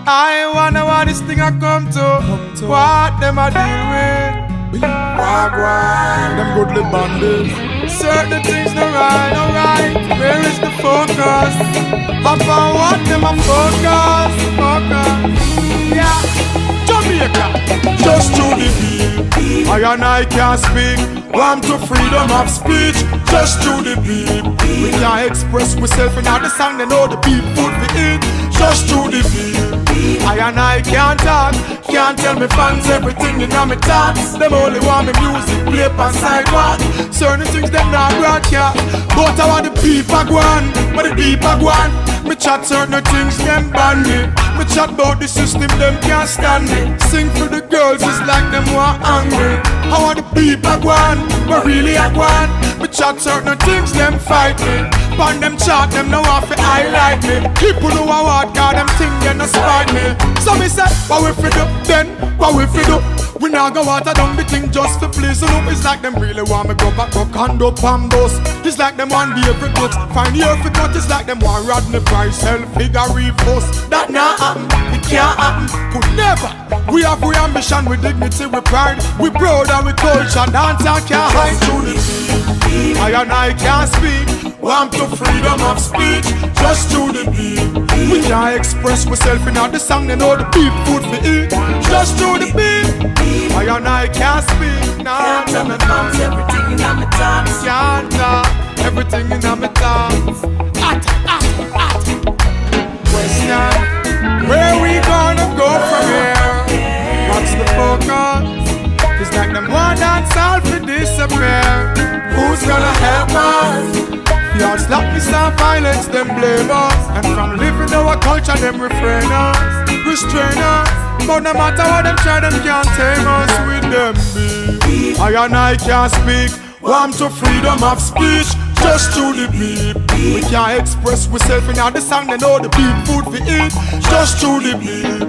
I wonder what this thing I come to. What them I deal with. Wagwan, them goodly bandits. Certain things no right, no right. Where is the focus? Upon what them I focus? Yeah, Jamaica, just to the beat. I and I can't speak. Want to freedom of speech, just to the beat. We can't express ourselves in the song, they know the beat food we eat. Just to the beat. I and I can't talk, can't tell me fans everything in my thoughts. Them only want me music play on sidewalk. Certain things them not broadcast, but I want the people go on, but the people go on. Me chat certain things them ban me. Me chat about the system them can't stand me. Sing for the girls it's like them want angry. I want the people go on, but really I go on. Me chat certain things them fight me. Pan them chat them now want to highlight me. People who I want God them think they no spite me. So me say, what we fi do then? What we fi do? We now go water down the thing just to please you know. It's like them really want me go back up and up and bust. It's like them want the every cut, find the every cut. It's like them want Rodney Price, hell figure repost. That not happen, it can't happen, could never. We have we ambition, we dignity, we pride, we proud and we culture. Dance and can't hide through the beat. I and I can't speak. Want to freedom of speech, just to the beat. We can't express ourselves in the song, they know the beat food we eat. Just to the beat. I and I can't speak. Nah, can't my thoughts, everything in my thoughts. Can't talk, everything in my thoughts. Question, where we gonna go from here? What's the focus? It's like them one dance all for disappear. Who's gonna help us? Y'all slackness and violence, them blame us. And from living our culture, them refrain us, restrain us. But no matter what them try, them can't tame us with them beat. I and I can't speak. Want to freedom of speech, just to the beat. We can't express ourselves in the song, they know the beat food we eat. Just to the beat.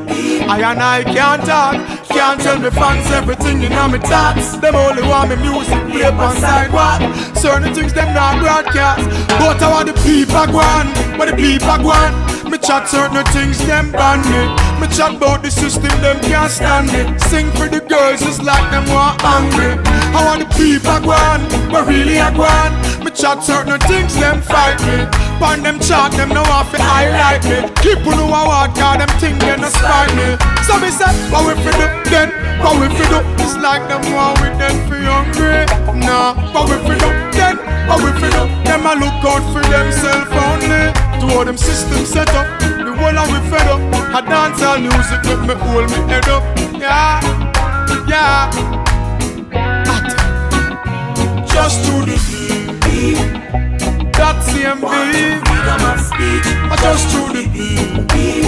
I and I can't talk, can't tell me fans everything in my thoughts. Them only want me music play on sidewalk. Certain things them not broadcast, but I want the people go on, but the people go on. Me chat certain things them ban me. Me chat about the system them can't stand me. Sing for the girls it's like them want angry. I want the people go on, but really I go on. Me chat certain things them fight me. Pan them chat them now want to highlight me. People who I want God them think they no spite me. So me say, what we fi do then? What we fi do? It's like them want with them for hungry. Nah, what we fi do then? What we fi do? Them a look out for themselves only. To all them systems set up, the whole of we fed up. I dance all music make me hold me head up. Yeah, yeah. Just to the beat. That's CMB. Freedom of speech. Just to the beat.